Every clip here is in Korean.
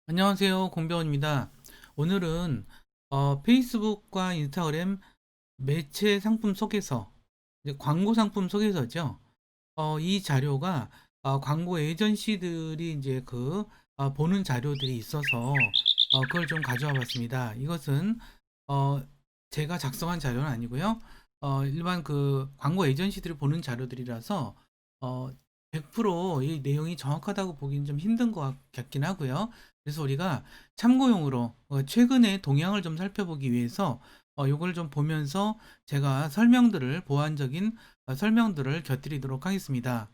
안녕하세요. 공병원입니다. 오늘은 페이스북과 인스타그램 매체 상품 속에서 이제 광고 상품 속에서죠. 이 자료가 광고 에이전시들이 이제 보는 자료들이 있어서 그걸 좀 가져와 봤습니다. 이것은 어, 제가 작성한 자료는 아니고요. 일반 그 광고 에이전시들이 보는 자료들이라서 어, 100%이 내용이 정확하다고 보기는 좀 힘든 것 같긴 하고요. 그래서 우리가 참고용으로 최근의 동향을 좀 살펴보기 위해서 이걸 좀 보면서 제가 보완적인 설명들을 곁드리도록 하겠습니다.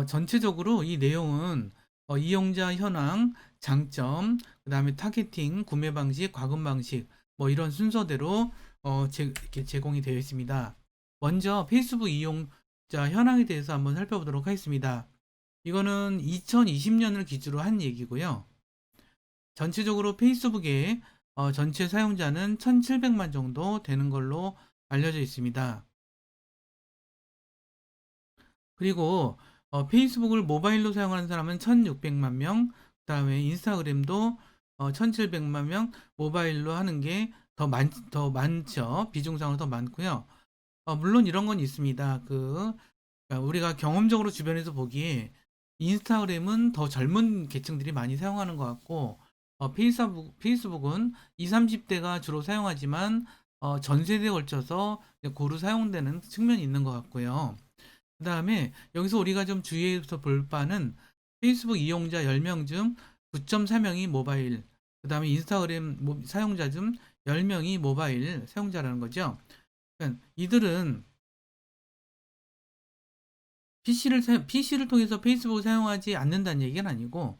전체적으로 이 내용은 이용자 현황, 장점, 그 다음에 타겟팅, 구매 방식, 과금 방식, 뭐 이런 순서대로 이렇게 제공이 되어 있습니다. 먼저 페이스북 이용자 현황에 대해서 한번 살펴보도록 하겠습니다. 이거는 2020년을 기준으로 한 얘기고요. 전체적으로 페이스북의 전체 사용자는 1700만 정도 되는 걸로 알려져 있습니다. 그리고 페이스북을 모바일로 사용하는 사람은 1600만 명, 그 다음에 인스타그램도 1700만 명 모바일로 하는 게 더 많죠. 비중상으로 더 많고요. 물론 이런 건 있습니다. 그러니까 우리가 경험적으로 주변에서 보기에 인스타그램은 더 젊은 계층들이 많이 사용하는 것 같고, 페이스북은 20, 30대가 주로 사용하지만, 전 세대에 걸쳐서 고루 사용되는 측면이 있는 것 같고요. 그 다음에 여기서 우리가 좀 주의해서 볼 바는 페이스북 이용자 10명 중 9.4명이 모바일, 그 다음에 인스타그램 사용자 중 10명이 모바일 사용자라는 거죠. 그러니까 이들은 PC를 통해서 페이스북을 사용하지 않는다는 얘기는 아니고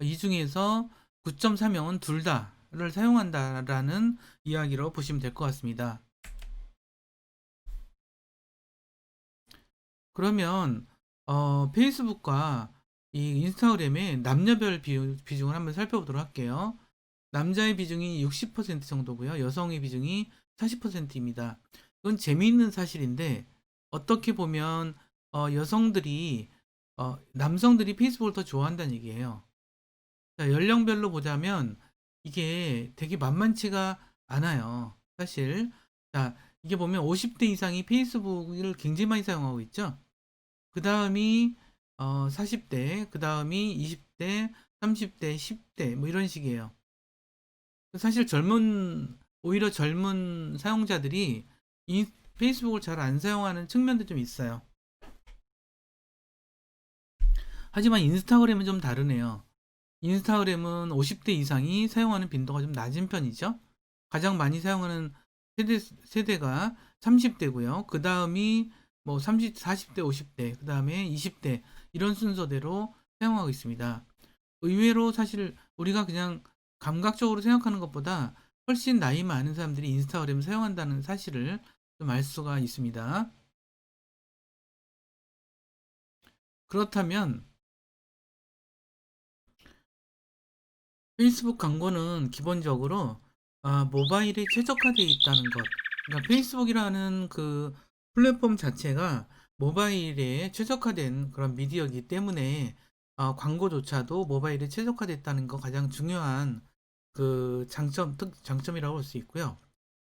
이 중에서 9.4명은 둘 다를 사용한다라는 이야기로 보시면 될 것 같습니다. 그러면 페이스북과 이 인스타그램의 남녀별 비중을 한번 살펴보도록 할게요. 남자의 비중이 60% 정도고요. 여성의 비중이 40%입니다. 이건 재미있는 사실인데 어떻게 보면 여성들이 남성들이 페이스북을 더 좋아한다는 얘기예요. 자, 연령별로 보자면 이게 되게 만만치가 않아요. 사실. 자, 이게 보면 50대 이상이 페이스북을 굉장히 많이 사용하고 있죠. 그 다음이 40대, 그 다음이 20대, 30대, 10대 뭐 이런 식이에요. 사실 오히려 젊은 사용자들이 이 페이스북을 잘 안 사용하는 측면도 좀 있어요. 하지만 인스타그램은 좀 다르네요. 인스타그램은 50대 이상이 사용하는 빈도가 좀 낮은 편이죠. 가장 많이 사용하는 세대가 30대고요. 그 다음이 뭐 30, 40대, 50대, 그 다음에 20대 이런 순서대로 사용하고 있습니다. 의외로 사실 우리가 그냥 감각적으로 생각하는 것보다 훨씬 나이 많은 사람들이 인스타그램을 사용한다는 사실을 좀 알 수가 있습니다. 그렇다면 페이스북 광고는 기본적으로 모바일에 최적화되어 있다는 것. 그러니까 페이스북이라는 그 플랫폼 자체가 모바일에 최적화된 그런 미디어이기 때문에 광고조차도 모바일에 최적화됐다는 거 가장 중요한 그 장점이라고 할 수 있고요.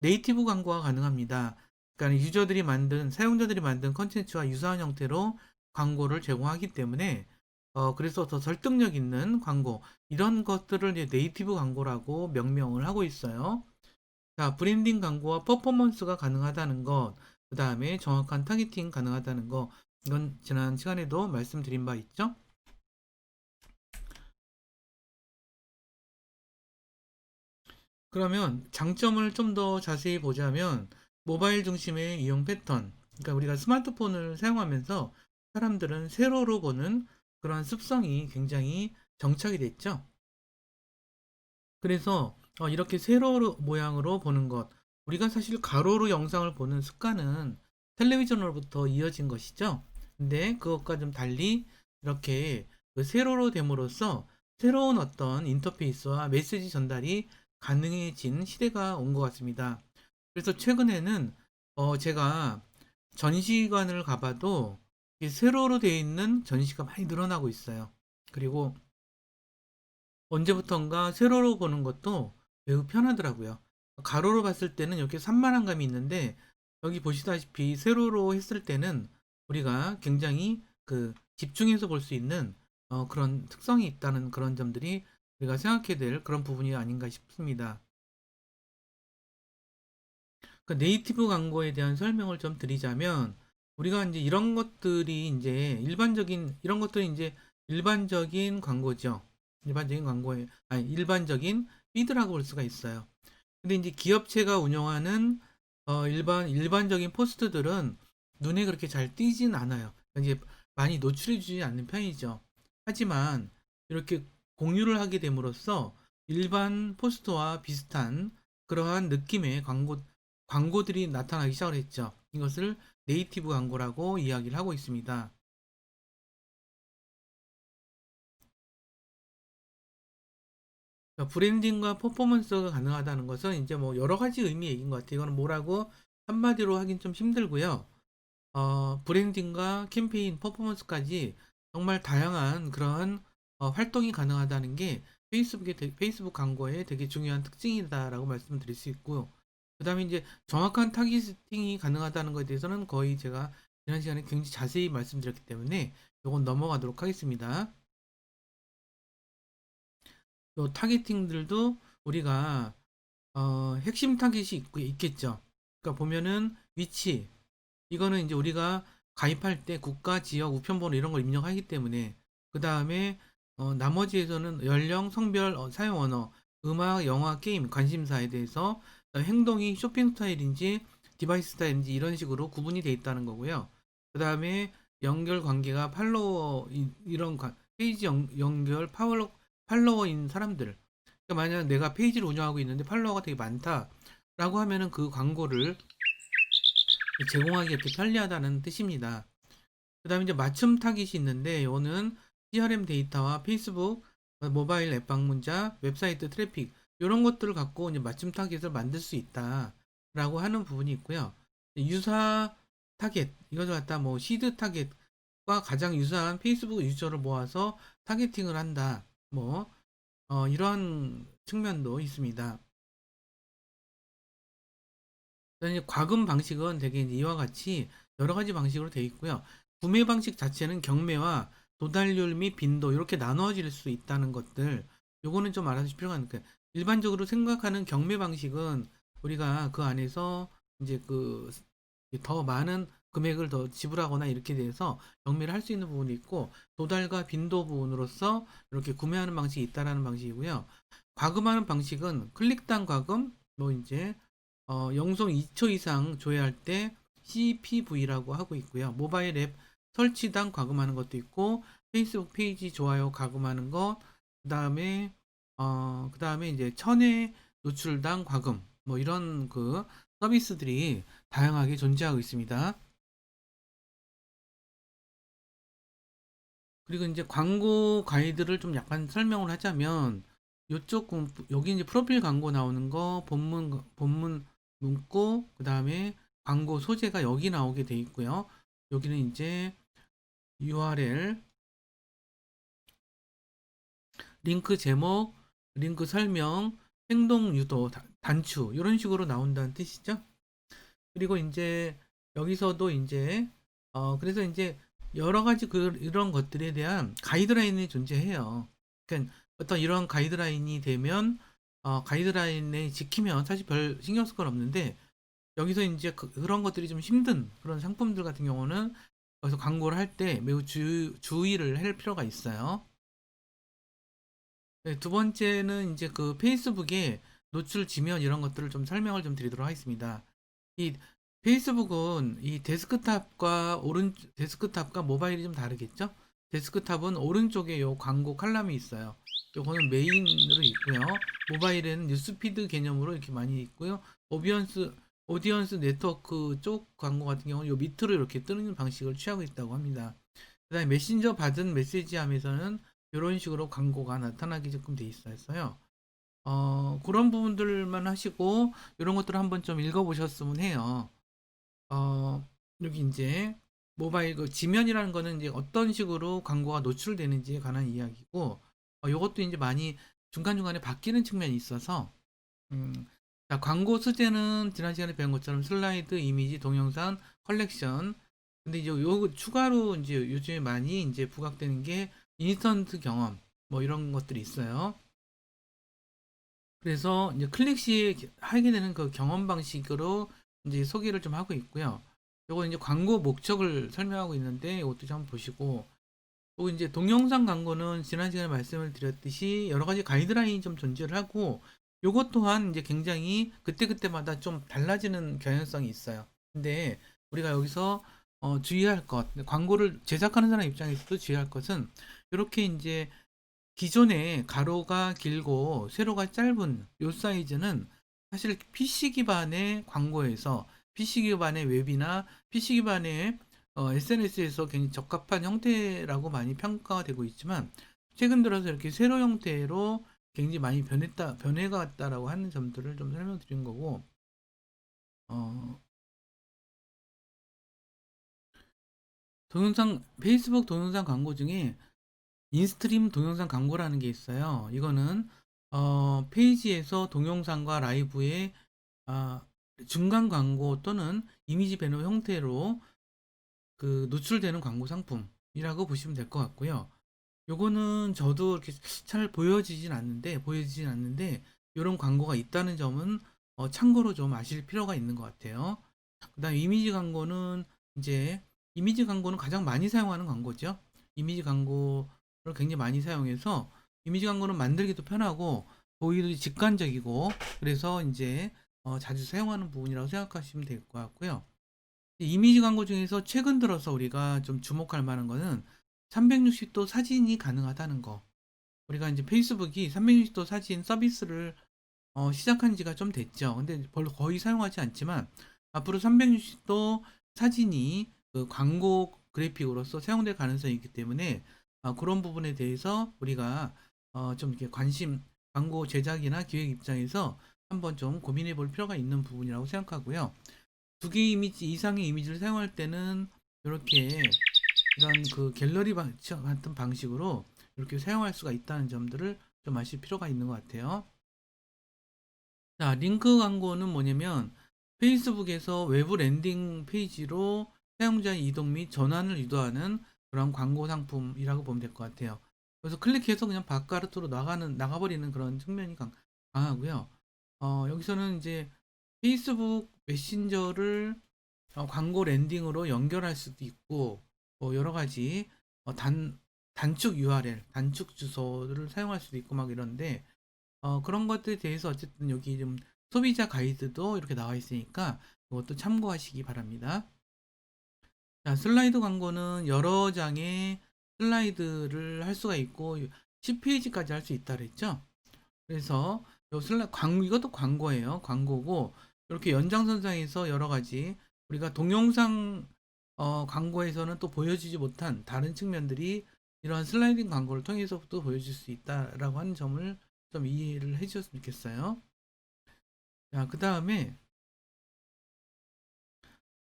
네이티브 광고가 가능합니다. 그러니까 사용자들이 만든 컨텐츠와 유사한 형태로 광고를 제공하기 때문에 그래서 더 설득력 있는 광고, 이런 것들을 이제 네이티브 광고라고 명명을 하고 있어요. 자, 브랜딩 광고와 퍼포먼스가 가능하다는 것, 그 다음에 정확한 타겟팅 가능하다는 것, 이건 지난 시간에도 말씀드린 바 있죠? 그러면 장점을 좀 더 자세히 보자면 모바일 중심의 이용 패턴. 그러니까 우리가 스마트폰을 사용하면서 사람들은 세로로 보는 그런 습성이 굉장히 정착이 됐죠. 그래서 이렇게 세로 모양으로 보는 것. 우리가 사실 가로로 영상을 보는 습관은 텔레비전으로부터 이어진 것이죠. 근데 그것과 좀 달리 이렇게 그 세로로 됨으로써 새로운 어떤 인터페이스와 메시지 전달이 가능해진 시대가 온 것 같습니다. 그래서 최근에는 제가 전시관을 가봐도 이 세로로 되어 있는 전시가 많이 늘어나고 있어요. 그리고 언제부턴가 세로로 보는 것도 매우 편하더라고요. 가로로 봤을 때는 이렇게 산만한 감이 있는데 여기 보시다시피 세로로 했을 때는 우리가 굉장히 그 집중해서 볼 수 있는 그런 특성이 있다는 그런 점들이 우리가 생각해야 될 그런 부분이 아닌가 싶습니다. 그 네이티브 광고에 대한 설명을 좀 드리자면 우리가 이제 이런 것들이 이제 이런 것들이 이제 일반적인 광고죠. 일반적인 광고에 아니 일반적인 피드라고 볼 수가 있어요. 근데 이제 기업체가 운영하는 일반적인 포스트들은 눈에 그렇게 잘 띄진 않아요. 이제 많이 노출해 주지 않는 편이죠. 하지만 이렇게 공유를 하게 됨으로써 일반 포스터와 비슷한 그러한 느낌의 광고들이 나타나기 시작을 했죠. 이것을 네이티브 광고라고 이야기를 하고 있습니다. 브랜딩과 퍼포먼스가 가능하다는 것은 이제 뭐 여러 가지 의미의 얘기인 것 같아요. 이거는 뭐라고 한마디로 하긴 좀 힘들고요. 브랜딩과 캠페인, 퍼포먼스까지 정말 다양한 그런 활동이 가능하다는 게 페이스북 광고의 되게 중요한 특징이다라고 말씀드릴 수 있고, 그 다음에 이제 정확한 타깃팅이 가능하다는 것에 대해서는 거의 제가 지난 시간에 굉장히 자세히 말씀드렸기 때문에 이건 넘어가도록 하겠습니다. 요 타겟팅들도 우리가 핵심 타깃이 있겠죠. 그러니까 보면은 위치, 이거는 이제 우리가 가입할 때 국가, 지역, 우편번호 이런 걸 입력하기 때문에 그 다음에 나머지에서는 연령, 성별, 사용 언어, 음악, 영화, 게임, 관심사에 대해서 행동이 쇼핑 스타일인지 디바이스 스타일인지 이런 식으로 구분이 되어 있다는 거고요. 그 다음에 연결 관계가 팔로워 이런 페이지 연결 팔로워인 사람들. 그러니까 만약 내가 페이지를 운영하고 있는데 팔로워가 되게 많다라고 하면은 그 광고를 제공하기 이렇게 편리하다는 뜻입니다. 그 다음에 이제 맞춤 타깃이 있는데 이거는 CRM 데이터와 페이스북 모바일 앱 방문자, 웹사이트 트래픽 이런 것들을 갖고 이제 맞춤 타깃을 만들 수 있다라고 하는 부분이 있고요. 유사 타깃 이것을 갖다 뭐 시드 타깃과 가장 유사한 페이스북 유저를 모아서 타겟팅을 한다. 뭐 이런 측면도 있습니다. 이제 과금 방식은 되게 이제 이와 같이 여러 가지 방식으로 되어 있고요. 구매 방식 자체는 경매와 도달률 및 빈도 이렇게 나눠질 수 있다는 것들, 요거는 좀 알아두실 필요가 있는 게 일반적으로 생각하는 경매 방식은 우리가 그 안에서 이제 그 더 많은 금액을 더 지불하거나 이렇게 돼서 경매를 할 수 있는 부분이 있고 도달과 빈도 부분으로서 이렇게 구매하는 방식이 있다라는 방식이고요. 과금하는 방식은 클릭당 과금, 뭐 이제 영송 2초 이상 조회할 때 CPV라고 하고 있고요. 모바일 앱 설치당 과금하는 것도 있고 페이스북 페이지 좋아요 과금하는 것, 그다음에 이제 천회 노출당 과금 뭐 이런 그 서비스들이 다양하게 존재하고 있습니다. 그리고 이제 광고 가이드를 좀 약간 설명을 하자면 여기 이제 프로필 광고 나오는 거 본문 문구 그다음에 광고 소재가 여기 나오게 돼 있고요. 여기는 이제 URL, 링크 제목, 링크 설명, 행동 유도, 단추 이런 식으로 나온다는 뜻이죠. 그리고 이제 여기서도 이제 그래서 이제 여러 가지 이런 것들에 대한 가이드라인이 존재해요. 그러니까 어떤 이런 가이드라인이 되면 가이드라인에 지키면 사실 별 신경 쓸 건 없는데 여기서 이제 그런 것들이 좀 힘든 그런 상품들 같은 경우는 여기서 광고를 할 때 매우 주의를 할 필요가 있어요. 네, 두 번째는 이제 그 페이스북에 노출 지면 이런 것들을 좀 설명을 좀 드리도록 하겠습니다. 이 페이스북은 이 데스크탑과 모바일이 좀 다르겠죠? 데스크탑은 오른쪽에 요 광고 칼럼이 있어요. 요거는 메인으로 있고요. 모바일에는 뉴스피드 개념으로 이렇게 많이 있고요. 오디언스 네트워크 쪽 광고 같은 경우는 요 밑으로 이렇게 뜨는 방식을 취하고 있다고 합니다. 그 다음에 메신저 받은 메시지 함에서는 이런 식으로 광고가 나타나게끔 돼 있어요. 그런 부분들만 하시고 이런 것들을 한번 좀 읽어보셨으면 해요. 어, 여기 이제 모바일 그 지면이라는 거는 이제 어떤 식으로 광고가 노출되는지에 관한 이야기고, 요것도 이제 많이 중간중간에 바뀌는 측면이 있어서, 음, 자, 광고 소재는 지난 시간에 배운 것처럼 슬라이드, 이미지, 동영상, 컬렉션. 근데 이제 요 추가로 이제 요즘에 많이 이제 부각되는 게 인스턴트 경험, 뭐 이런 것들이 있어요. 그래서 이제 클릭 시 하게 되는 그 경험 방식으로 이제 소개를 좀 하고 있고요. 요거 이제 광고 목적을 설명하고 있는데 이것도 좀 한번 보시고, 또 이제 동영상 광고는 지난 시간에 말씀을 드렸듯이 여러 가지 가이드라인이 좀 존재를 하고, 요것 또한 이제 굉장히 그때그때마다 좀 달라지는 경향성이 있어요. 근데 우리가 여기서 주의할 것, 광고를 제작하는 사람 입장에서도 주의할 것은 이렇게 이제 기존에 가로가 길고 세로가 짧은 요 사이즈는 사실 PC 기반의 광고에서 PC 기반의 웹이나 PC 기반의 SNS에서 굉장히 적합한 형태라고 많이 평가가 되고 있지만, 최근 들어서 이렇게 세로 형태로 굉장히 많이 변해갔다라고 하는 점들을 좀 설명드린 거고, 어, 페이스북 동영상 광고 중에 인스트림 동영상 광고라는 게 있어요. 이거는 페이지에서 동영상과 라이브의 아, 중간 광고 또는 이미지 배너 형태로 그 노출되는 광고 상품이라고 보시면 될 것 같고요. 요거는 저도 이렇게 잘 보여지진 않는데 이런 광고가 있다는 점은 참고로 좀 아실 필요가 있는 것 같아요. 그다음 이제 이미지 광고는 가장 많이 사용하는 광고죠. 이미지 광고를 굉장히 많이 사용해서 이미지 광고는 만들기도 편하고 보기도 직관적이고, 그래서 이제 자주 사용하는 부분이라고 생각하시면 될 것 같고요. 이미지 광고 중에서 최근 들어서 우리가 좀 주목할 만한 거는 360도 사진이 가능하다는 거. 우리가 이제 페이스북이 360도 사진 서비스를 시작한 지가 좀 됐죠. 근데 별로 거의 사용하지 않지만 앞으로 360도 사진이 그 광고 그래픽으로서 사용될 가능성이 있기 때문에 그런 부분에 대해서 우리가 좀 이렇게 광고 제작이나 기획 입장에서 한번 좀 고민해 볼 필요가 있는 부분이라고 생각하고요. 두 개 이미지 이상의 이미지를 사용할 때는 이렇게 이런 그 갤러리 같은 방식으로 이렇게 사용할 수가 있다는 점들을 좀 아실 필요가 있는 것 같아요. 자, 링크 광고는 뭐냐면 페이스북에서 외부 랜딩 페이지로 사용자의 이동 및 전환을 유도하는 그런 광고 상품이라고 보면 될 것 같아요. 그래서 클릭해서 그냥 바깥으로 나가버리는 그런 측면이 강하고요. 여기서는 이제 페이스북 메신저를 광고 랜딩으로 연결할 수도 있고, 뭐 여러 가지 단축 URL, 단축 주소를 사용할 수도 있고 막 이런데, 그런 것들에 대해서 어쨌든 여기 좀 소비자 가이드도 이렇게 나와 있으니까 이것도 참고하시기 바랍니다. 자, 슬라이드 광고는 여러 장의 슬라이드를 할 수가 있고 10페이지까지 할 수 있다 그랬죠. 그래서 이것도 광고예요. 광고고 이렇게 연장선상에서 여러 가지 우리가 동영상 광고에서는 또 보여주지 못한 다른 측면들이 이러한 슬라이딩 광고를 통해서도 보여줄 수 있다라고 하는 점을 좀 이해를 해주셨으면 좋겠어요. 자, 그 다음에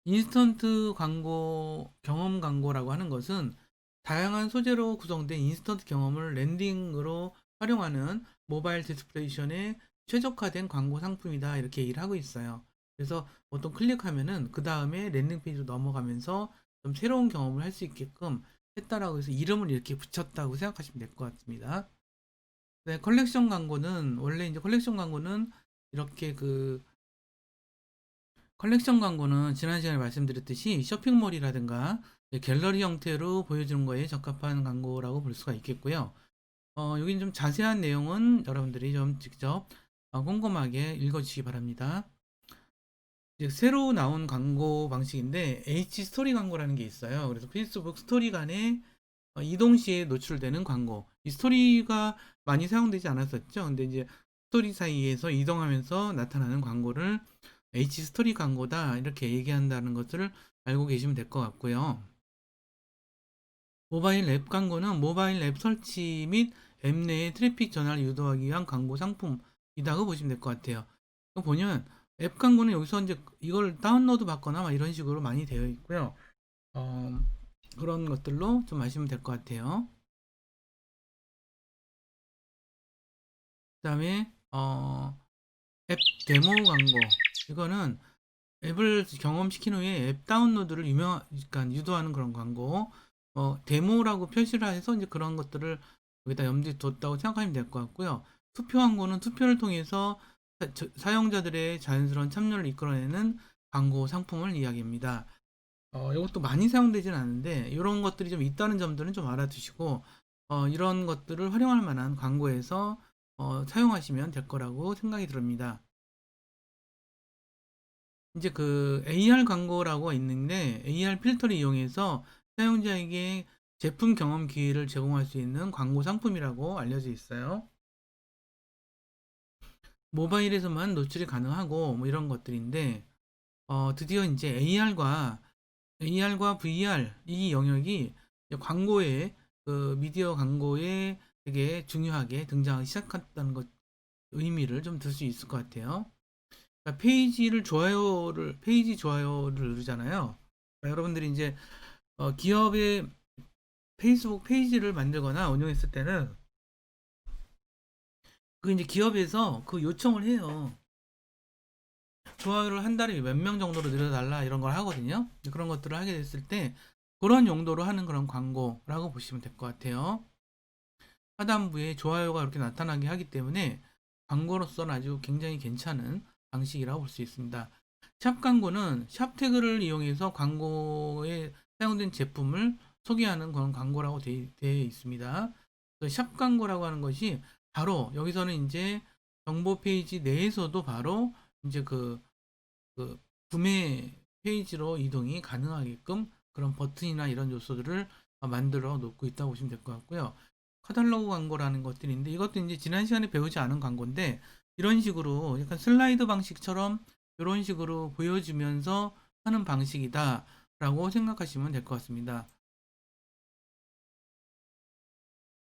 인스턴트 광고, 경험 광고라고 하는 것은 다양한 소재로 구성된 인스턴트 경험을 랜딩으로 활용하는 모바일 디스플레이션에 최적화된 광고 상품이다. 이렇게 얘기를 하고 있어요. 그래서 보통 클릭하면은 그 다음에 랜딩 페이지로 넘어가면서 좀 새로운 경험을 할 수 있게끔 했다라고 해서 이름을 이렇게 붙였다고 생각하시면 될 것 같습니다. 네, 컬렉션 광고는 이렇게 컬렉션 광고는 지난 시간에 말씀드렸듯이 쇼핑몰이라든가 갤러리 형태로 보여주는 거에 적합한 광고라고 볼 수가 있겠고요. 여기 좀 자세한 내용은 여러분들이 좀 직접 꼼꼼하게 읽어주시기 바랍니다. 이제 새로 나온 광고 방식인데 H 스토리 광고라는 게 있어요. 그래서 페이스북 스토리 간에 이동 시에 노출되는 광고. 이 스토리가 많이 사용되지 않았었죠. 근데 이제 스토리 사이에서 이동하면서 나타나는 광고를 H 스토리 광고다 이렇게 얘기한다는 것을 알고 계시면 될 것 같고요. 모바일 앱 광고는 모바일 앱 설치 및 앱 내의 트래픽 전환을 유도하기 위한 광고 상품이라고 보시면 될 것 같아요. 보면 앱 광고는 여기서 이제 이걸 다운로드 받거나 막 이런 식으로 많이 되어 있고요. 어, 그런 것들로 좀 아시면 될 것 같아요. 그다음에 앱 데모 광고. 이거는 앱을 경험시킨 후에 앱 다운로드를 그러니까 유도하는 그런 광고. 데모라고 표시를 해서 이제 그런 것들을 여기다 염두에 뒀다고 생각하시면 될 것 같고요. 투표 광고는 투표를 통해서 사용자들의 자연스러운 참여를 이끌어내는 광고 상품을 이야기합니다. 이것도 많이 사용되지는 않는데 이런 것들이 좀 있다는 점들은 좀 알아두시고 이런 것들을 활용할 만한 광고에서 사용하시면 될 거라고 생각이 듭니다. 이제 그 AR 광고라고 있는데 AR 필터를 이용해서 사용자에게 제품 경험 기회를 제공할 수 있는 광고 상품이라고 알려져 있어요. 모바일에서만 노출이 가능하고 뭐 이런 것들인데 드디어 이제 AR과 VR 이 영역이 광고에 그 미디어 광고에 되게 중요하게 등장하기 시작했다는 것 의미를 좀 들 수 있을 것 같아요. 그러니까 페이지 좋아요를 누르잖아요. 그러니까 여러분들이 이제 기업의 페이스북 페이지를 만들거나 운영했을 때는 그 이제 기업에서 그 요청을 해요. 좋아요를 한 달에 몇 명 정도로 늘려달라 이런 걸 하거든요. 그런 것들을 하게 됐을 때 그런 용도로 하는 그런 광고라고 보시면 될 것 같아요. 하단부에 좋아요가 이렇게 나타나게 하기 때문에 광고로서는 아주 굉장히 괜찮은 방식이라고 볼 수 있습니다. 샵 광고는 샵 태그를 이용해서 광고에 사용된 제품을 소개하는 그런 광고라고 되어 있습니다. 샵 광고라고 하는 것이 바로 여기서는 이제 정보 페이지 내에서도 바로 이제 그 구매 페이지로 이동이 가능하게끔 그런 버튼이나 이런 요소들을 만들어 놓고 있다고 보시면 될 것 같고요. 카탈로그 광고라는 것들인데 이것도 이제 지난 시간에 배우지 않은 광고인데 이런 식으로 약간 슬라이드 방식처럼 이런 식으로 보여주면서 하는 방식이다 라고 생각하시면 될 것 같습니다.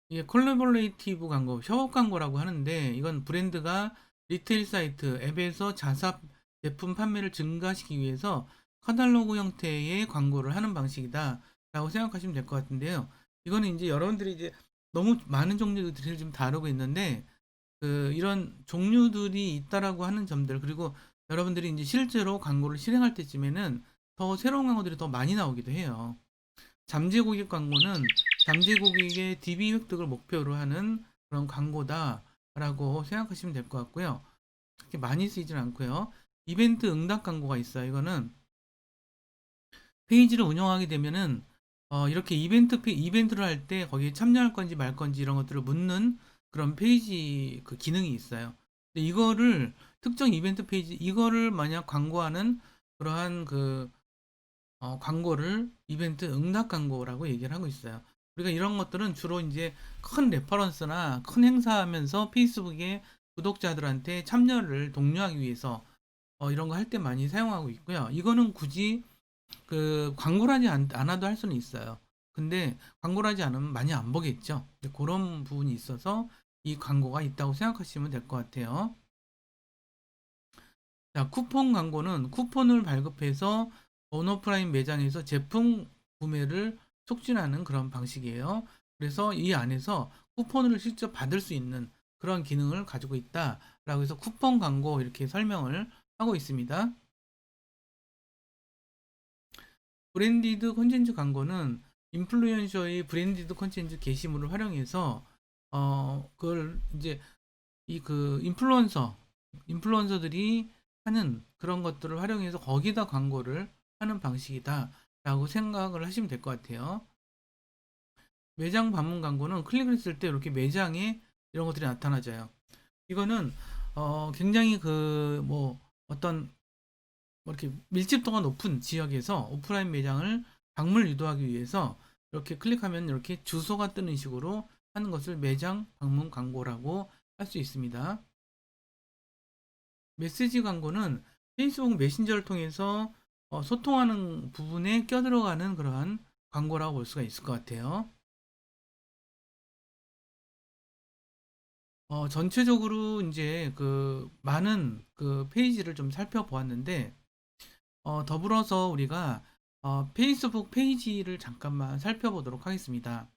이게 콜라보레이티브 광고, 협업 광고라고 하는데 이건 브랜드가 리테일 사이트, 앱에서 자사 제품 판매를 증가시키기 위해서 카탈로그 형태의 광고를 하는 방식이다 라고 생각하시면 될 것 같은데요. 이거는 이제 여러분들이 이제 너무 많은 종류들을 좀 다루고 있는데 이런 종류들이 있다라고 하는 점들 그리고 여러분들이 이제 실제로 광고를 실행할 때쯤에는 더 새로운 광고들이 더 많이 나오기도 해요. 잠재 고객 광고는 잠재 고객의 DB 획득을 목표로 하는 그런 광고다라고 생각하시면 될 것 같고요. 그렇게 많이 쓰이진 않고요. 이벤트 응답 광고가 있어요. 이거는 페이지를 운영하게 되면은 이렇게 이벤트를 할 때 거기에 참여할 건지 말 건지 이런 것들을 묻는 그런 페이지 그 기능이 있어요. 근데 이거를 특정 이벤트 페이지 이거를 만약 광고하는 그러한 광고를 이벤트 응답 광고라고 얘기를 하고 있어요. 우리가 이런 것들은 주로 이제 큰 레퍼런스나 큰 행사하면서 페이스북에 구독자들한테 참여를 독려하기 위해서 이런 거 할 때 많이 사용하고 있고요. 이거는 굳이 그 광고를 하지 않아도 할 수는 있어요. 근데 광고를 하지 않으면 많이 안 보겠죠. 그런 부분이 있어서 이 광고가 있다고 생각하시면 될 것 같아요. 자, 쿠폰 광고는 쿠폰을 발급해서 온오프라인 매장에서 제품 구매를 촉진하는 그런 방식이에요. 그래서 이 안에서 쿠폰을 직접 받을 수 있는 그런 기능을 가지고 있다라고 해서 쿠폰 광고 이렇게 설명을 하고 있습니다. 브랜디드 콘텐츠 광고는 인플루언서의 브랜디드 콘텐츠 게시물을 활용해서 그걸 이제 이 인플루언서들이 하는 그런 것들을 활용해서 거기다 광고를 하는 방식이다라고 생각을 하시면 될 것 같아요. 매장 방문 광고는 클릭을 했을 때 이렇게 매장에 이런 것들이 나타나져요. 이거는 굉장히 어떤 이렇게 밀집도가 높은 지역에서 오프라인 매장을 방문을 유도하기 위해서 이렇게 클릭하면 이렇게 주소가 뜨는 식으로 하는 것을 매장 방문 광고라고 할 수 있습니다. 메시지 광고는 페이스북 메신저를 통해서 소통하는 부분에 껴들어가는 그러한 광고라고 볼 수가 있을 것 같아요. 전체적으로 이제 그 많은 그 페이지를 좀 살펴보았는데, 더불어서 우리가 페이스북 페이지를 잠깐만 살펴보도록 하겠습니다.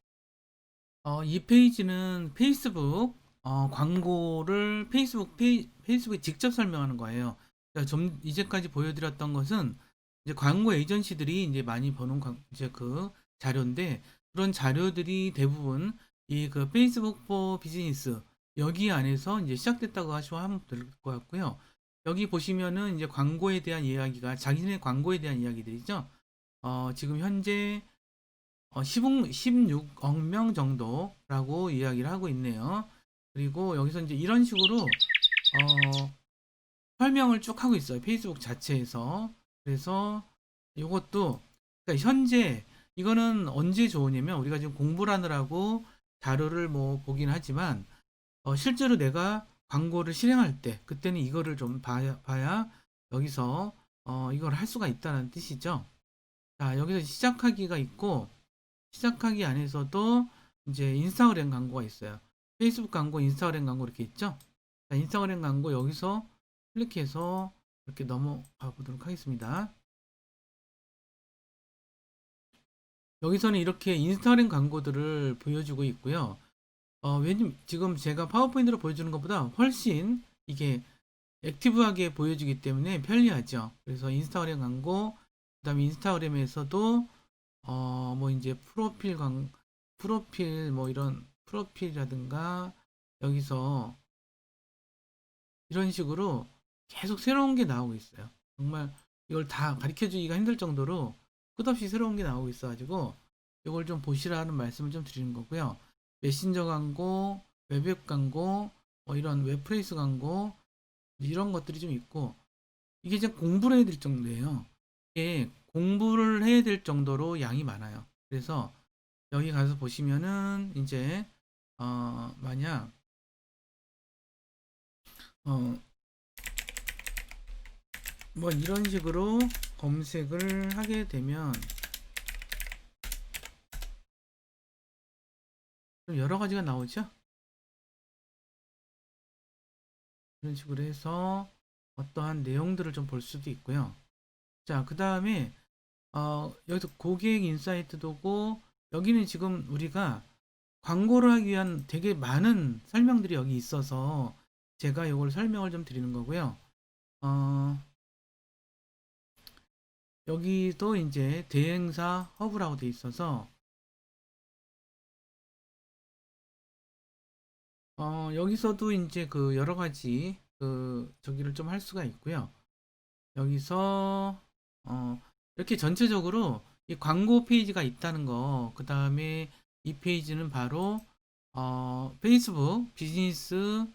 이 페이지는 페이스북 광고를 페이스북에 직접 설명하는 거예요. 그러니까 좀 이제까지 보여드렸던 것은 이제 광고 에이전시들이 이제 많이 버는 이제 그 자료인데, 그런 자료들이 대부분 이 그 페이스북 포 비즈니스 여기 안에서 이제 시작됐다고 하시면 될 것 같고요. 여기 보시면은 이제 광고에 대한 이야기가 자기네 광고에 대한 이야기들이죠. 지금 현재 16억 명 정도라고 이야기를 하고 있네요. 그리고 여기서 이제 이런 식으로 설명을 쭉 하고 있어요. 페이스북 자체에서. 그래서 이것도 그러니까 현재 이거는 언제 좋으냐면, 우리가 지금 공부를 하느라고 자료를 뭐 보긴 하지만 실제로 내가 광고를 실행할 때 그때는 이거를 좀 봐야 여기서 이걸 할 수가 있다는 뜻이죠. 자, 여기서 시작하기가 있고, 시작하기 안에서도 이제 인스타그램 광고가 있어요. 페이스북 광고, 인스타그램 광고 이렇게 있죠. 자, 인스타그램 광고 여기서 클릭해서 이렇게 넘어가 보도록 하겠습니다. 여기서는 이렇게 인스타그램 광고들을 보여주고 있고요. 왜냐면 지금 제가 파워포인트로 보여주는 것보다 훨씬 이게 액티브하게 보여주기 때문에 편리하죠. 그래서 인스타그램 광고, 그 다음에 인스타그램에서도 뭐 이제 프로필 뭐 이런 프로필이라든가 여기서 이런 식으로 계속 새로운 게 나오고 있어요. 정말 이걸 다 가르쳐 주기가 힘들 정도로 끝없이 새로운 게 나오고 있어 가지고 이걸 좀 보시라는 말씀을 좀 드리는 거고요. 메신저 광고, 웹앱 광고, 뭐 이런 웹프레이스 광고 이런 것들이 좀 있고, 이게 이제 공부를 해야 될 정도예요. 이게 공부를 해야 될 정도로 양이 많아요. 그래서 여기 가서 보시면은 이제 만약 어 뭐 이런 식으로 검색을 하게 되면 좀 여러 가지가 나오죠. 이런 식으로 해서 어떠한 내용들을 좀 볼 수도 있고요. 자, 그 다음에 여기서 고객 인사이트도고, 여기는 지금 우리가 광고를 하기 위한 되게 많은 설명들이 여기 있어서 제가 이걸 설명을 좀 드리는 거고요. 어, 여기도 이제 대행사 허브라고 돼 있어서 여기서도 이제 그 여러 가지 그 저기를 좀 할 수가 있고요. 여기서 이렇게 전체적으로 이 광고 페이지가 있다는 거, 그 다음에 이 페이지는 바로 페이스북 비즈니스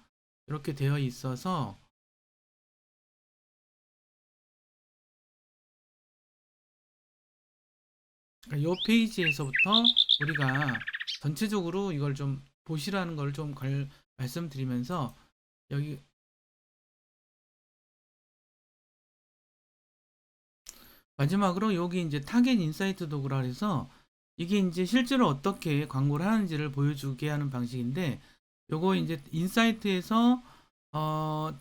이렇게 되어 있어서, 그러니까 이 페이지에서부터 우리가 전체적으로 이걸 좀 보시라는 걸 좀 말씀드리면서, 여기 마지막으로 여기 이제 타겟 인사이트 도구라 해서 이게 이제 실제로 어떻게 광고를 하는지를 보여주게 하는 방식인데, 요거 이제 인사이트에서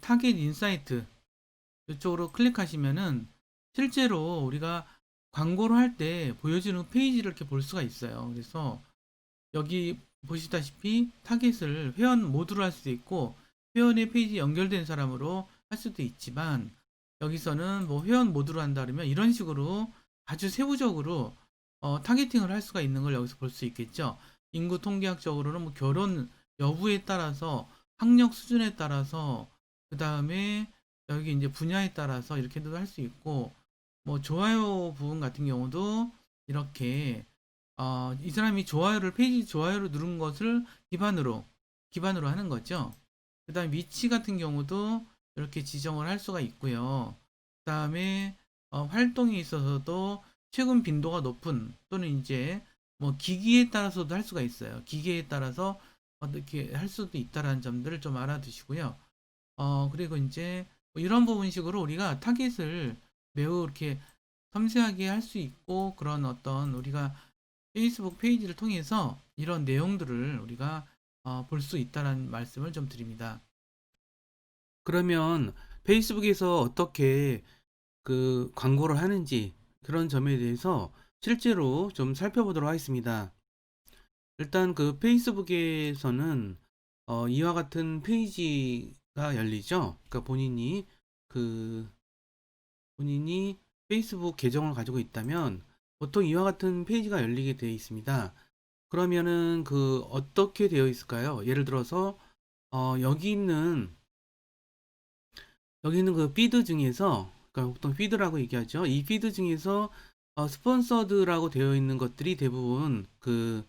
타겟 인사이트 이쪽으로 클릭하시면은 실제로 우리가 광고를 할 때 보여주는 페이지를 이렇게 볼 수가 있어요. 그래서 여기 보시다시피 타겟을 회원 모드로 할 수도 있고 회원의 페이지 연결된 사람으로 할 수도 있지만, 여기서는 뭐 회원 모드로 한다 그러면 이런 식으로 아주 세부적으로 타겟팅을 할 수가 있는 걸 여기서 볼 수 있겠죠. 인구 통계학적으로는 뭐 결혼 여부에 따라서, 학력 수준에 따라서, 그 다음에 여기 이제 분야에 따라서 이렇게도 할 수 있고, 뭐 좋아요 부분 같은 경우도 이렇게 이 사람이 페이지 좋아요를 누른 것을 기반으로 하는 거죠. 그 다음에 위치 같은 경우도 이렇게 지정을 할 수가 있고요. 그 다음에 활동에 있어서도 최근 빈도가 높은, 또는 이제 뭐 기기에 따라서도 할 수가 있어요. 기계에 따라서 어떻게 할 수도 있다라는 점들을 좀 알아두시고요. 그리고 이제 뭐 이런 부분식으로 우리가 타겟을 매우 이렇게 섬세하게 할 수 있고, 그런 어떤 우리가 페이스북 페이지를 통해서 이런 내용들을 우리가 볼 수 있다는 말씀을 좀 드립니다. 그러면 페이스북에서 어떻게 그 광고를 하는지 그런 점에 대해서 실제로 좀 살펴보도록 하겠습니다. 일단 그 페이스북에서는 이와 같은 페이지가 열리죠. 그러니까 그 본인이 페이스북 계정을 가지고 있다면 보통 이와 같은 페이지가 열리게 되어 있습니다. 그러면은 그 어떻게 되어 있을까요? 예를 들어서 여기 있는 그 피드 중에서, 그러니까 보통 피드라고 얘기하죠. 이 피드 중에서 스폰서드라고 되어 있는 것들이 대부분 그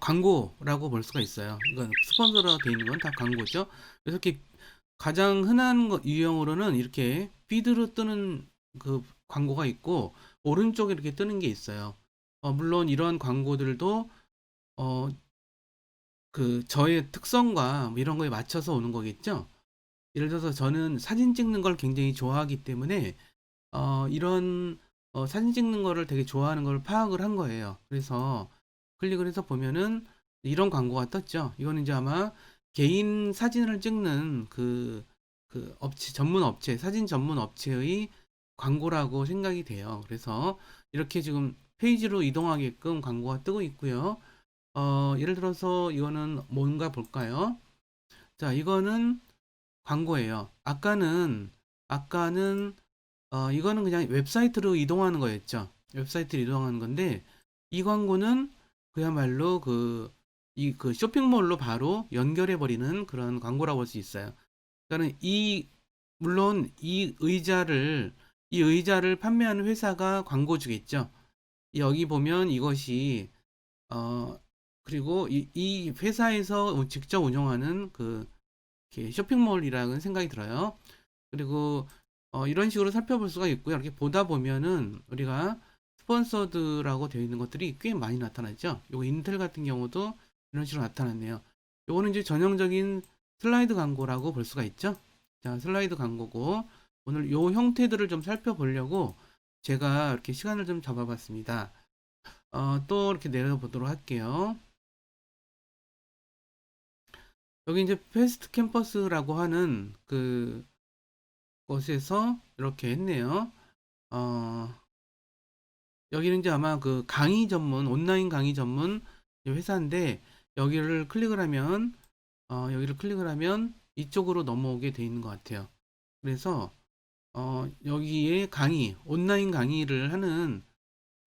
광고라고 볼 수가 있어요. 이건 스폰서라고 되어 있는 건 다 광고죠. 그래서 이렇게 가장 흔한 유형으로는 이렇게 피드로 뜨는 그 광고가 있고, 오른쪽에 이렇게 뜨는 게 있어요. 물론 이런 광고들도 어, 그 저의 특성과 뭐 이런 거에 맞춰서 오는 거겠죠. 예를 들어서 저는 사진 찍는 걸 굉장히 좋아하기 때문에 이런 사진 찍는 거를 되게 좋아하는 걸 파악을 한 거예요. 그래서 클릭을 해서 보면은 이런 광고가 떴죠. 이거는 이제 아마 개인 사진을 찍는 그 업체, 전문 업체, 사진 전문 업체의 광고라고 생각이 돼요. 그래서 이렇게 지금 페이지로 이동하게끔 광고가 뜨고 있고요. 예를 들어서 이거는 뭔가 볼까요? 자, 이거는 광고예요. 아까는 이거는 그냥 웹사이트로 이동하는 거였죠. 웹사이트로 이동하는 건데, 이 광고는 그야말로 그 쇼핑몰로 바로 연결해버리는 그런 광고라고 볼 수 있어요. 그러니까 물론 이 의자를 판매하는 회사가 광고주겠죠. 여기 보면 이것이, 어, 그리고 이 회사에서 직접 운영하는 이렇게 쇼핑몰이라는 생각이 들어요. 그리고 이런 식으로 살펴볼 수가 있고요. 이렇게 보다 보면은 우리가 스폰서드라고 되어 있는 것들이 꽤 많이 나타나죠. 요거 인텔 같은 경우도 이런 식으로 나타났네요. 요거는 이제 전형적인 슬라이드 광고라고 볼 수가 있죠. 자, 슬라이드 광고고 오늘 요 형태들을 좀 살펴보려고 제가 이렇게 시간을 좀 잡아봤습니다. 또 이렇게 내려보도록 할게요. 여기 이제 패스트 캠퍼스라고 하는 그 곳에서 이렇게 했네요. 어, 여기는 이제 아마 그 강의 전문, 온라인 강의 전문 회사인데, 여기를 클릭을 하면 이쪽으로 넘어오게 돼 있는 것 같아요. 그래서, 여기에 온라인 강의를 하는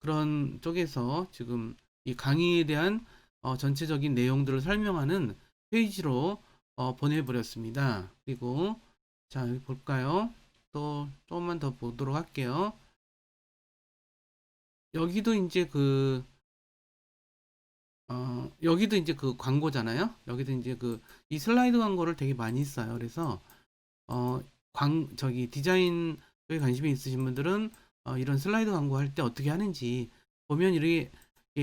그런 쪽에서 지금 이 강의에 대한 전체적인 내용들을 설명하는 페이지로 보내버렸습니다. 그리고, 자, 여기 볼까요? 또 조금만 더 보도록 할게요. 여기도 이제 여기도 이제 그 광고잖아요. 여기도 이제 이 슬라이드 광고를 되게 많이 써요. 그래서, 어, 저기 디자인 쪽에 관심이 있으신 분들은, 이런 슬라이드 광고 할 때 어떻게 하는지 보면 이렇게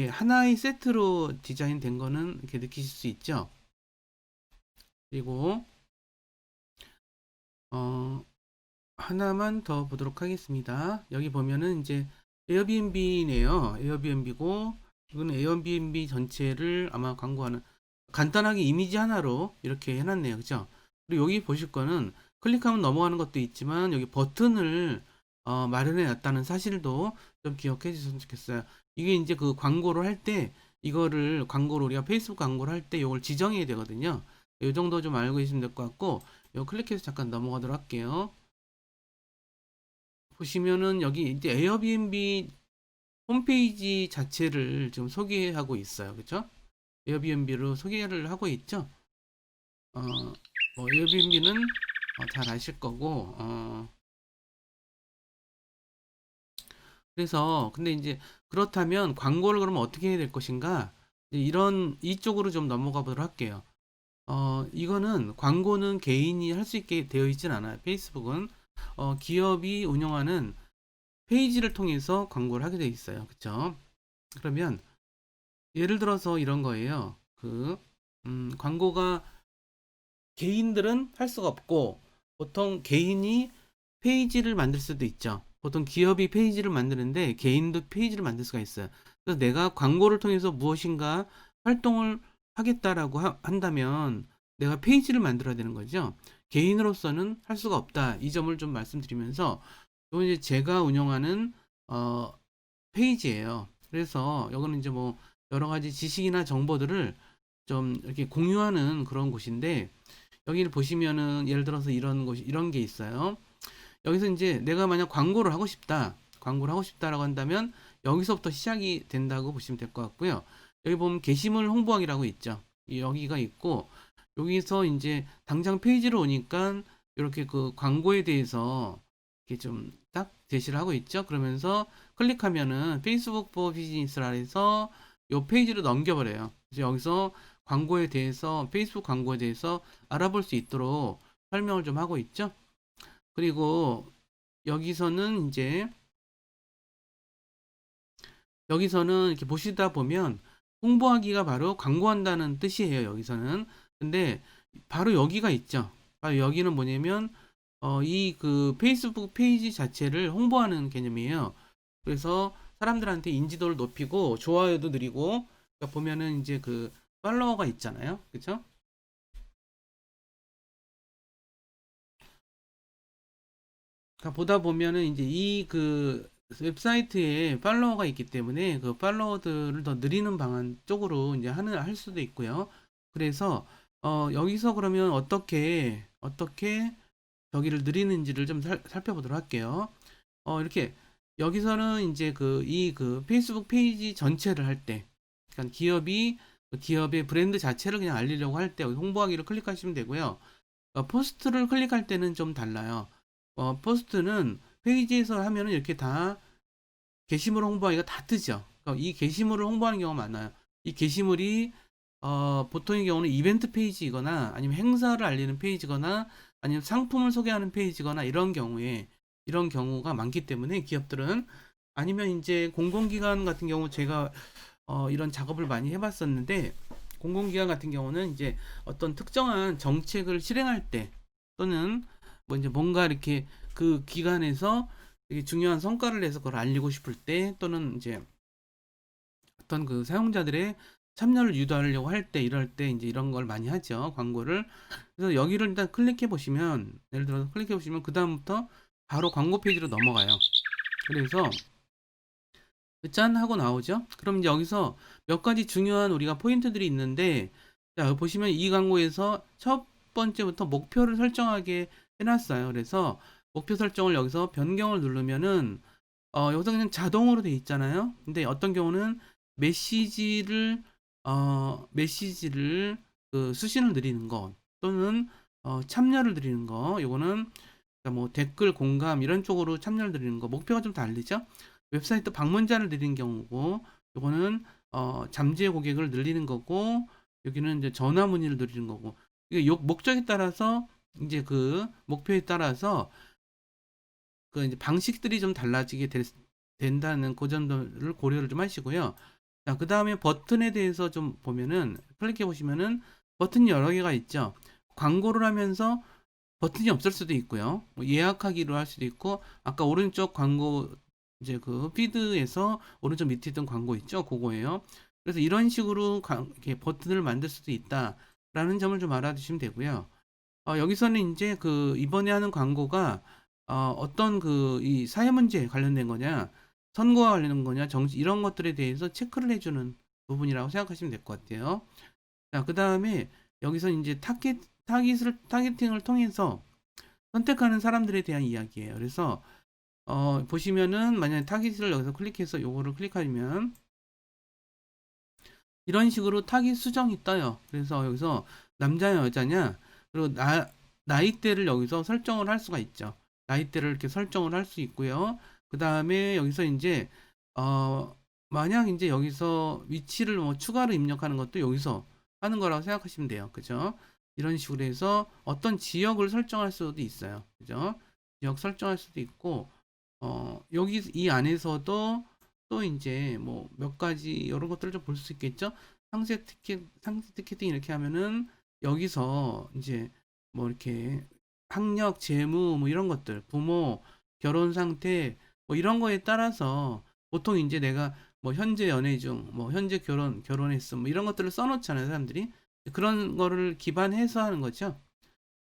하나의 세트로 디자인된 거는 이렇게 느끼실 수 있죠. 그리고, 어, 하나만 더 보도록 하겠습니다. 여기 보면은 이제 에어비앤비네요. 에어비앤비고, 이건 에어비앤비 전체를 아마 광고하는 간단하게 이미지 하나로 이렇게 해놨네요. 그죠? 그리고 여기 보실 거는 클릭하면 넘어가는 것도 있지만 여기 버튼을 마련해 놨다는 사실도 좀 기억해 주셨으면 좋겠어요. 이게 이제 그 광고를 할 때 우리가 페이스북 광고를 할 때 이걸 지정해야 되거든요. 이 정도 좀 알고 계시면 될 것 같고, 이거 클릭해서 잠깐 넘어가도록 할게요. 보시면은 여기 이제 에어비앤비 홈페이지 자체를 지금 소개하고 있어요. 그죠? 에어비앤비로 소개를 하고 있죠. 에어비앤비는 잘 아실 거고, 그래서 근데 이제 그렇다면 광고를 그러면 어떻게 해야 될 것인가? 이쪽으로 좀 넘어가 보도록 할게요. 이거는 광고는 개인이 할 수 있게 되어 있진 않아요. 페이스북은 기업이 운영하는 페이지를 통해서 광고를 하게 되어 있어요. 그쵸? 그러면 예를 들어서 이런 거예요. 광고가 개인들은 할 수가 없고, 보통 개인이 페이지를 만들 수도 있죠. 보통 기업이 페이지를 만드는데 개인도 페이지를 만들 수가 있어요. 그래서 내가 광고를 통해서 무엇인가 활동을 하겠다라고 한다면 내가 페이지를 만들어야 되는 거죠. 개인으로서는 할 수가 없다. 이 점을 좀 말씀드리면서 이건 이제 제가 운영하는 페이지예요. 그래서 여기는 이제 뭐 여러 가지 지식이나 정보들을 좀 이렇게 공유하는 그런 곳인데 여기를 보시면은 예를 들어서 이런 게 있어요. 여기서 이제 내가 만약 광고를 하고 싶다. 광고를 하고 싶다라고 한다면 여기서부터 시작이 된다고 보시면 될 것 같고요. 여기 보면 게시물 홍보하기라고 있죠. 여기가 있고 여기서 이제 당장 페이지로 오니까 이렇게 그 광고에 대해서 이렇게 좀 딱 제시를 하고 있죠. 그러면서 클릭하면은 페이스북 포 비즈니스라 해서 요 페이지로 넘겨버려요. 그래서 여기서 광고에 대해서 페이스북 광고에 대해서 알아볼 수 있도록 설명을 좀 하고 있죠. 그리고 여기서는 이제 여기서는 이렇게 보시다 보면 홍보하기가 바로 광고한다는 뜻이에요. 여기서는. 근데 바로 여기가 있죠. 바로 여기는 뭐냐면 이 그 페이스북 페이지 자체를 홍보하는 개념이에요. 그래서 사람들한테 인지도를 높이고 좋아요도 느리고 그러니까 보면은 이제 그 팔로워가 있잖아요. 그쵸? 그러니까 보다 보면은 이제 이 그 웹사이트에 팔로워가 있기 때문에 그 팔로워들을 더 느리는 방안 쪽으로 이제 할 수도 있고요. 그래서 여기서 그러면 어떻게 저기를 느리는지를 좀 살펴보도록 할게요. 이렇게 여기서는 이제 그 페이스북 페이지 전체를 할 때, 그러니까 그 기업의 브랜드 자체를 그냥 알리려고 할 때 홍보하기를 클릭하시면 되고요. 포스트를 클릭할 때는 좀 달라요. 포스트는 페이지에서 하면은 이렇게 다 게시물 홍보하기가 다 뜨죠. 그러니까 이 게시물을 홍보하는 경우가 많아요. 이 게시물이 보통의 경우는 이벤트 페이지이거나 아니면 행사를 알리는 페이지거나 아니면 상품을 소개하는 페이지거나 이런 경우가 많기 때문에 기업들은 아니면 이제 공공기관 같은 경우 제가 이런 작업을 많이 해봤었는데 공공기관 같은 경우는 이제 어떤 특정한 정책을 실행할 때 또는 뭐 이제 뭔가 이렇게 그 기관에서 되게 중요한 성과를 내서 그걸 알리고 싶을 때 또는 이제 어떤 그 사용자들의 참여를 유도하려고 할 때 이럴 때 이제 이런 걸 많이 하죠. 광고를. 그래서 여기를 일단 클릭해 보시면 예를 들어서 클릭해 보시면 그 다음부터 바로 광고 페이지로 넘어가요. 그래서 짠 하고 나오죠. 그럼 이제 여기서 몇 가지 중요한 우리가 포인트들이 있는데 자 보시면 이 광고에서 첫 번째부터 목표를 설정하게 해놨어요. 그래서 목표 설정을 여기서 변경을 누르면은 여기서 그냥 자동으로 돼 있잖아요. 근데 어떤 경우는 메시지를 메시지를 그 수신을 드리는 거 또는 참여를 드리는 거 요거는 그러니까 뭐 댓글 공감 이런 쪽으로 참여를 드리는 거 목표가 좀 다르죠. 웹사이트 방문자를 늘리는 경우고 요거는 잠재 고객을 늘리는 거고 여기는 이제 전화 문의를 늘리는 거고 이게 목적에 따라서 이제 그 목표에 따라서 그 이제 방식들이 좀 달라지게 된다는 그 점들을 고려를 좀 하시고요. 자, 그 다음에 버튼에 대해서 좀 보면은 클릭해 보시면은 버튼이 여러 개가 있죠. 광고를 하면서 버튼이 없을 수도 있고요. 뭐 예약하기로 할 수도 있고 아까 오른쪽 광고 이제 그 피드에서 오른쪽 밑에 있던 광고 있죠. 그거예요. 그래서 이런 식으로 이렇게 버튼을 만들 수도 있다라는 점을 좀 알아두시면 되고요. 여기서는 이제 그 이번에 하는 광고가 어떤 그 이 사회 문제에 관련된 거냐, 선거와 관련된 거냐, 정치 이런 것들에 대해서 체크를 해주는 부분이라고 생각하시면 될 것 같아요. 자, 그 다음에 여기서 이제 타겟팅을 통해서 선택하는 사람들에 대한 이야기예요. 그래서 보시면은 만약에 타깃을 여기서 클릭해서 요거를 클릭하면 이런 식으로 타깃 수정이 떠요. 그래서 여기서 남자냐 여자냐 그리고 나이대를 여기서 설정을 할 수가 있죠. 나이대를 이렇게 설정을 할 수 있고요. 그 다음에 여기서 이제 만약 이제 여기서 위치를 뭐 추가로 입력하는 것도 여기서 하는 거라고 생각하시면 돼요. 그죠? 이런 식으로 해서 어떤 지역을 설정할 수도 있어요. 그죠? 지역 설정할 수도 있고 여기 이 안에서도 또 이제 뭐 몇 가지 이런 것들을 좀 볼 수 있겠죠. 상세 티켓팅 이렇게 하면은 여기서 이제 뭐 이렇게 학력, 재무 뭐 이런 것들, 부모, 결혼 상태 뭐 이런 거에 따라서 보통 이제 내가 뭐 현재 연애 중, 뭐 현재 결혼했어, 뭐 이런 것들을 써놓잖아요, 사람들이. 그런 거를 기반해서 하는 거죠.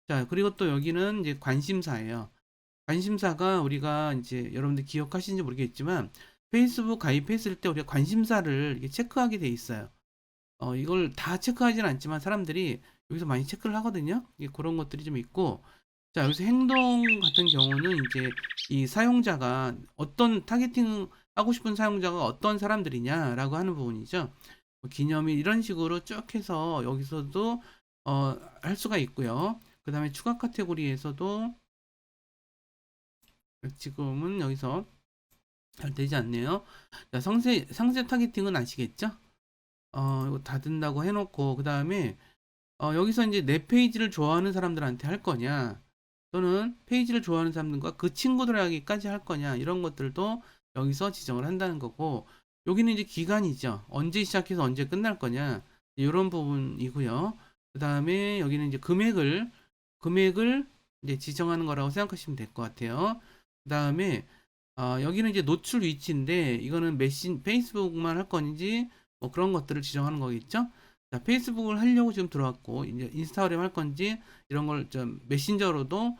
자, 그리고 또 여기는 이제 관심사예요. 관심사가 우리가 이제 여러분들 기억하시는지 모르겠지만 페이스북 가입했을 때 우리가 관심사를 이렇게 체크하게 돼 있어요. 이걸 다 체크하지는 않지만 사람들이 여기서 많이 체크를 하거든요. 그런 것들이 좀 있고, 자, 여기서 행동 같은 경우는 이제 이 사용자가 어떤 타겟팅 하고 싶은 사용자가 어떤 사람들이냐라고 하는 부분이죠. 뭐 기념일 이런 식으로 쭉 해서 여기서도 할 수가 있고요. 그 다음에 추가 카테고리에서도 지금은 여기서 잘 되지 않네요. 자, 상세 타겟팅은 아시겠죠? 이거 닫는다고 해놓고, 그 다음에, 여기서 이제 내 페이지를 좋아하는 사람들한테 할 거냐, 또는 페이지를 좋아하는 사람들과 그 친구들에게까지 할 거냐, 이런 것들도 여기서 지정을 한다는 거고, 여기는 이제 기간이죠. 언제 시작해서 언제 끝날 거냐, 이런 부분이고요. 그 다음에 여기는 이제 금액을 이제 지정하는 거라고 생각하시면 될 것 같아요. 그 다음에, 여기는 이제 노출 위치인데, 이거는 페이스북만 할 건지, 뭐 그런 것들을 지정하는 거겠죠? 자, 페이스북을 하려고 지금 들어왔고, 이제 인스타그램 할 건지, 이런 걸 좀 메신저로도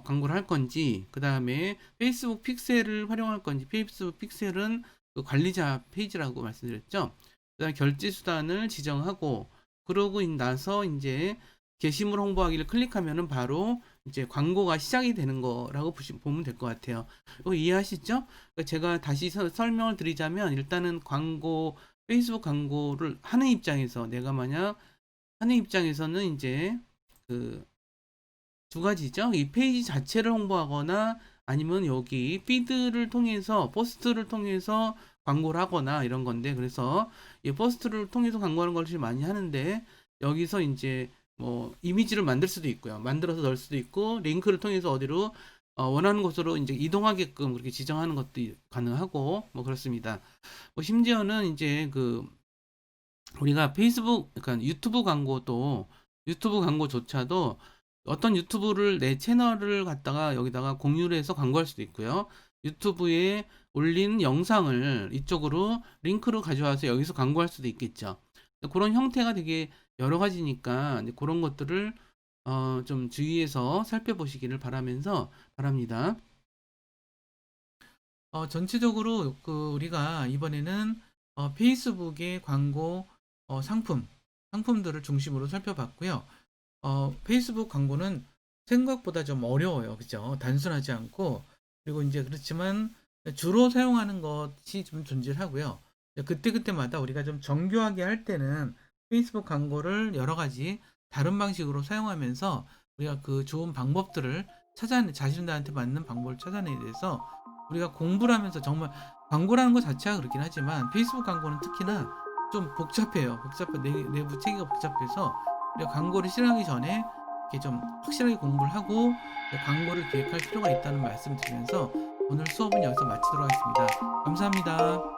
광고를 할 건지, 그 다음에 페이스북 픽셀을 활용할 건지, 페이스북 픽셀은 그 관리자 페이지라고 말씀드렸죠? 그 다음에 결제 수단을 지정하고, 그러고 나서 이제 게시물 홍보하기를 클릭하면은 바로 이제 광고가 시작이 되는 거라고 보면 될 것 같아요. 이거 이해하시죠? 그러니까 제가 다시 설명을 드리자면, 일단은 페이스북 광고를 하는 입장에서, 내가 만약 하는 입장에서는 이제 그 두 가지죠. 이 페이지 자체를 홍보하거나 아니면 여기 피드를 통해서, 포스트를 통해서 광고를 하거나 이런 건데, 그래서 이 포스트를 통해서 광고하는 것을 많이 하는데, 여기서 이제 뭐 이미지를 만들 수도 있고요. 만들어서 넣을 수도 있고, 링크를 통해서 어디로 원하는 곳으로 이제 이동하게끔 그렇게 지정하는 것도 가능하고, 뭐 그렇습니다. 뭐 심지어는 이제 우리가 그러니까 유튜브 광고조차도 어떤 유튜브를 내 채널을 갖다가 여기다가 공유를 해서 광고할 수도 있고요. 유튜브에 올린 영상을 이쪽으로 링크로 가져와서 여기서 광고할 수도 있겠죠. 그런 형태가 되게 여러 가지니까 이제 그런 것들을 좀 주의해서 살펴보시기를 바랍니다. 전체적으로 우리가 이번에는 페이스북의 광고 상품들을 중심으로 살펴봤고요. 페이스북 광고는 생각보다 좀 어려워요. 그죠? 단순하지 않고, 그리고 이제 그렇지만 주로 사용하는 것이 좀 존재하고요. 그때그때마다 우리가 좀 정교하게 할 때는 페이스북 광고를 여러 가지 다른 방식으로 사용하면서 우리가 그 좋은 방법들을 자신한테 맞는 방법을 찾아내야 돼서 우리가 공부를 하면서 정말 광고라는 것 자체가 그렇긴 하지만 페이스북 광고는 특히나 좀 복잡해요. 내부 체계가 복잡해서 우리가 광고를 실행하기 전에 이렇게 좀 확실하게 공부를 하고 광고를 기획할 필요가 있다는 말씀 드리면서 오늘 수업은 여기서 마치도록 하겠습니다. 감사합니다.